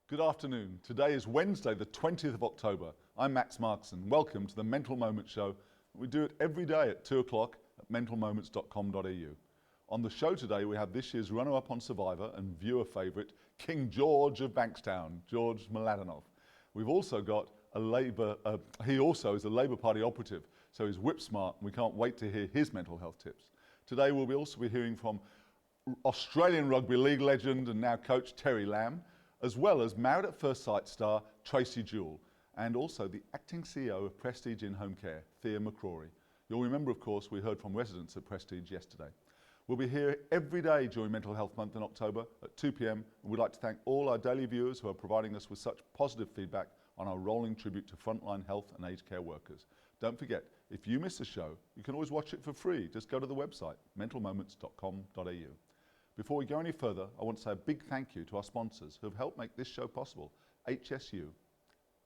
Good afternoon. Today is Wednesday, the 20th of October. I'm Max Markson. Welcome to the Mental Moments Show. We do it every day at 2 o'clock at mentalmoments.com.au. On the show today, we have this year's runner-up on Survivor and viewer favourite, King George of Bankstown, George Mladenov. We've also got he also is a Labour Party operative, so he's whip smart, and we can't wait to hear his mental health tips. Today we'll also be hearing from Australian Rugby League legend and now coach Terry Lamb, as well as Married at First Sight star Tracy Jewell, and also the acting CEO of Prestige In-Home Care, Thea McCrory. You'll remember, of course, we heard from residents at Prestige yesterday. We'll be here every day during Mental Health Month in October at 2 p.m. and we'd like to thank all our daily viewers who are providing us with such positive feedback on our rolling tribute to frontline health and aged care workers. Don't forget, if you miss a show, you can always watch it for free. Just go to the website, mentalmoments.com.au. Before we go any further, I want to say a big thank you to our sponsors who have helped make this show possible. HSU,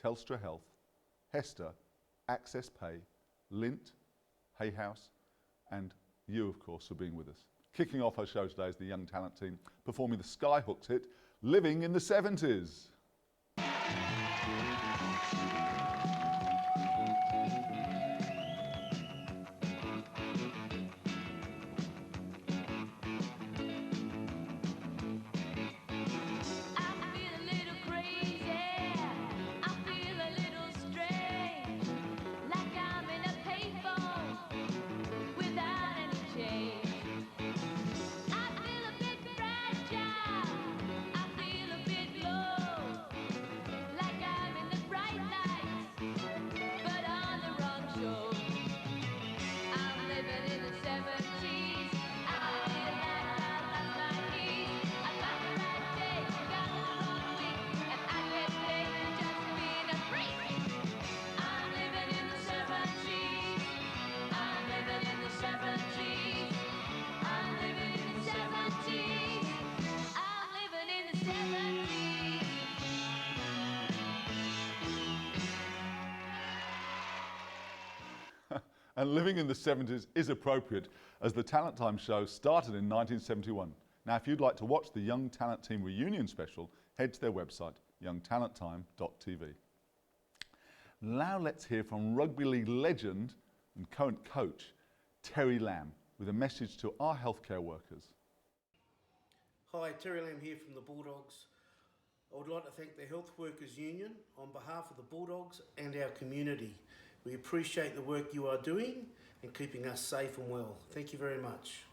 Telstra Health, Hester, Access Pay, Lint, Hay House, and you, of course, for being with us. Kicking off our show today is the young talent team performing the Skyhooks hit, Living in the 70s. And Living in the 70s is appropriate as the Talent Time show started in 1971. Now, if you'd like to watch the Young Talent Team reunion special, head to their website, youngtalenttime.tv. Now let's hear from rugby league legend and current coach, Terry Lamb, with a message to our healthcare workers. Hi, Terry Lamb here from the Bulldogs. I would like to thank the Health Workers Union on behalf of the Bulldogs and our community. We appreciate the work you are doing and keeping us safe and well. Thank you very much.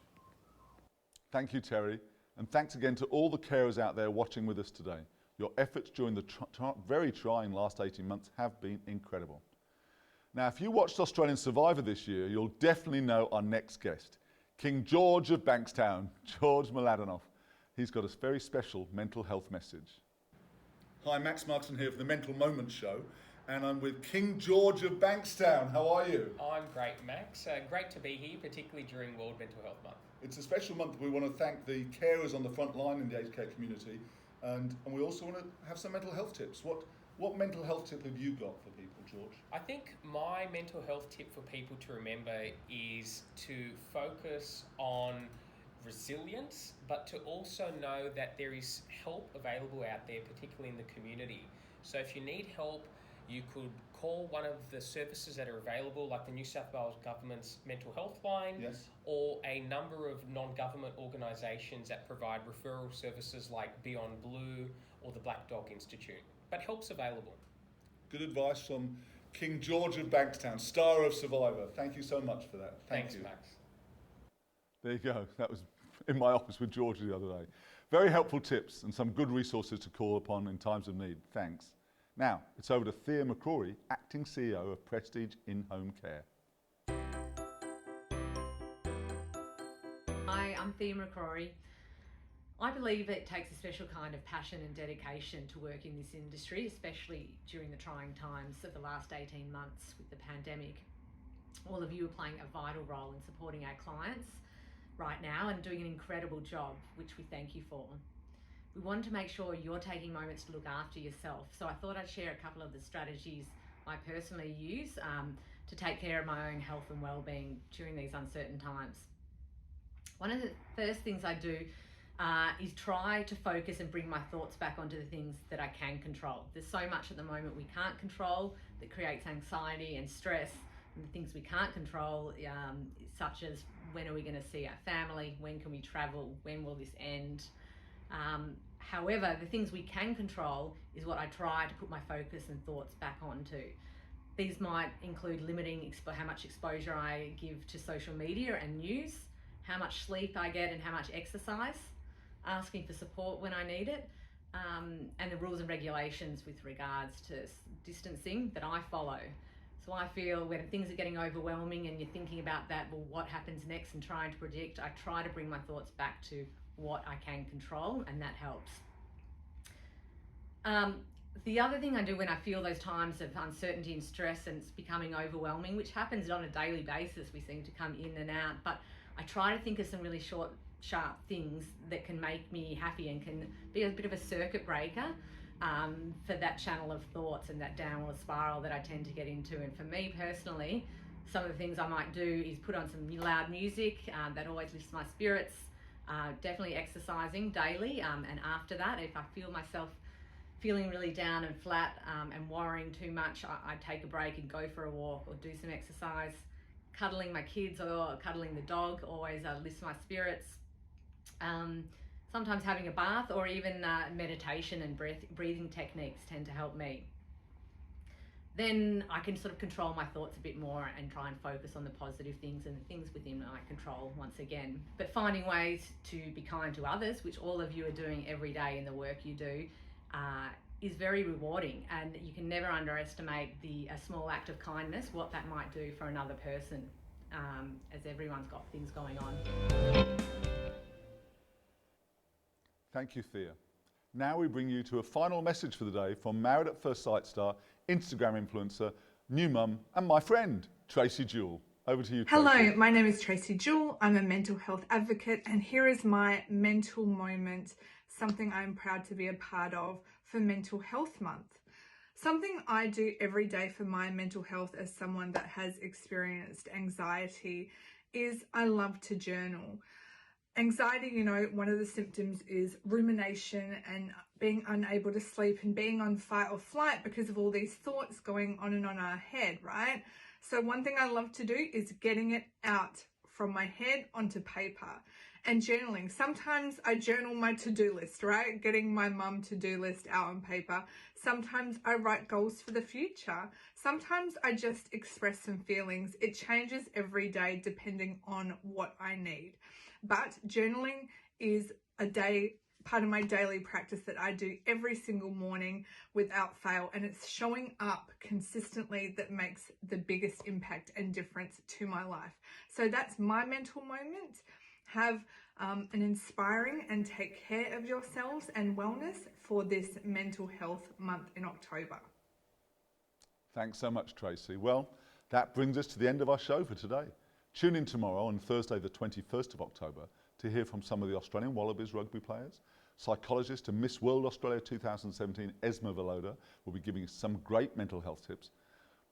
Thank you, Terry. And thanks again to all the carers out there watching with us today. Your efforts during the very trying last 18 months have been incredible. Now, if you watched Australian Survivor this year, you'll definitely know our next guest, King George of Bankstown, George Mladenov. He's got a very special mental health message. Hi, Max Markson here for the Mental Moments Show, and I'm with King George of Bankstown. How are you? I'm great, Max. Great to be here, particularly during World Mental Health Month. It's a special month. We want to thank the carers on the front line in the aged care community, and we also want to have some mental health tips. What mental health tip have you got for people, George? I think my mental health tip for people to remember is to focus on resilience, but to also know that there is help available out there, particularly in the community. So if you need help, you could call one of the services that are available, like the New South Wales Government's mental health line, yes, or a number of non-government organisations that provide referral services like Beyond Blue or the Black Dog Institute. But help's available. Good advice from King George of Bankstown, star of Survivor. Thank you so much for that. Thanks, Max. There you go. That was in my office with George the other day. Very helpful tips and some good resources to call upon in times of need. Thanks. Now, it's over to Thea McCrory, acting CEO of Prestige In-Home Care. Hi, I'm Thea McCrory. I believe it takes a special kind of passion and dedication to work in this industry, especially during the trying times of the last 18 months with the pandemic. All of you are playing a vital role in supporting our clients right now and doing an incredible job, which we thank you for. We wanted to make sure you're taking moments to look after yourself, so I thought I'd share a couple of the strategies I personally use to take care of my own health and well-being during these uncertain times. One of the first things I do is try to focus and bring my thoughts back onto the things that I can control. There's so much at the moment we can't control that creates anxiety and stress, and the things we can't control, such as when are we going to see our family, when can we travel, when will this end. However, the things we can control is what I try to put my focus and thoughts back onto. These might include limiting how much exposure I give to social media and news, how much sleep I get and how much exercise, asking for support when I need it, and the rules and regulations with regards to distancing that I follow. So I feel when things are getting overwhelming and you're thinking about that, well, what happens next and trying to predict, I try to bring my thoughts back to what I can control, and that helps. The other thing I do when I feel those times of uncertainty and stress and it's becoming overwhelming, which happens on a daily basis, we seem to come in and out, but I try to think of some really short, sharp things that can make me happy and can be a bit of a circuit breaker for that channel of thoughts and that downward spiral that I tend to get into. And for me personally, some of the things I might do is put on some loud music that always lifts my spirits, definitely exercising daily, and after that, if I feel myself feeling really down and flat and worrying too much, I take a break and go for a walk or do some exercise. Cuddling my kids or cuddling the dog always lifts my spirits. Sometimes having a bath or even meditation and breathing techniques tend to help me. Then I can sort of control my thoughts a bit more and try and focus on the positive things and the things within my control once again. But finding ways to be kind to others, which all of you are doing every day in the work you do, is very rewarding, and you can never underestimate a small act of kindness, what that might do for another person, as everyone's got things going on. Thank you, Thea. Now we bring you to a final message for the day from Married at First Sight star, Instagram influencer, new mum, and my friend, Tracy Jewell. Over to you, Tracy. Hello, my name is Tracy Jewell. I'm a mental health advocate, and here is my mental moment, something I'm proud to be a part of for Mental Health Month. Something I do every day for my mental health as someone that has experienced anxiety is I love to journal. Anxiety, one of the symptoms is rumination and being unable to sleep and being on fight or flight because of all these thoughts going on in our head, right? So one thing I love to do is getting it out from my head onto paper and journaling. Sometimes I journal my to-do list, right? Getting my mum to-do list out on paper. Sometimes I write goals for the future. Sometimes I just express some feelings. It changes every day depending on what I need. But journaling is part of my daily practice that I do every single morning without fail, and it's showing up consistently that makes the biggest impact and difference to my life. So that's my mental moment. Have an inspiring and take care of yourselves and wellness for this Mental Health Month in October. Thanks so much, Tracy. Well, that brings us to the end of our show for today. Tune in tomorrow on Thursday the 21st of October to hear from some of the Australian Wallabies rugby players. Psychologist and Miss World Australia 2017 Esma Veloda will be giving us some great mental health tips.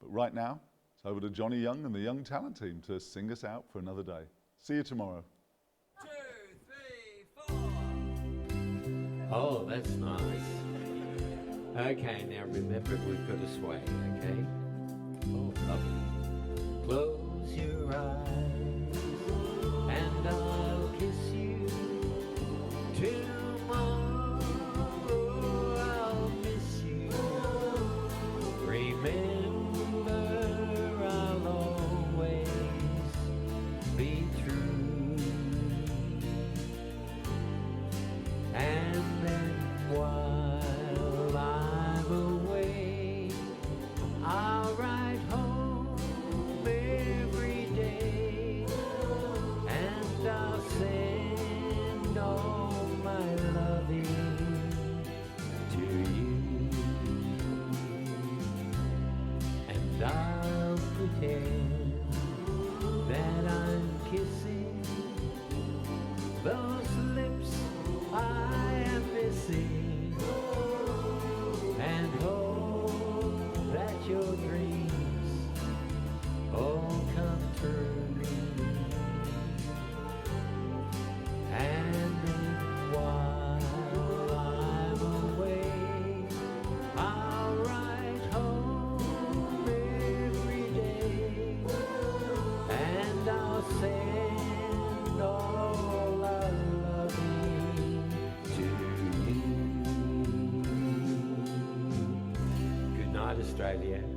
But right now, it's over to Johnny Young and the Young Talent team to sing us out for another day. See you tomorrow. 2, 3, 4. Oh, that's nice. Okay, now remember we've got to sway, okay? Oh, lovely. Close your eyes and I'll kiss you. Tomorrow I'll miss you. Remember I'll always be true. And then while I'm away, I'll write home every day. Australia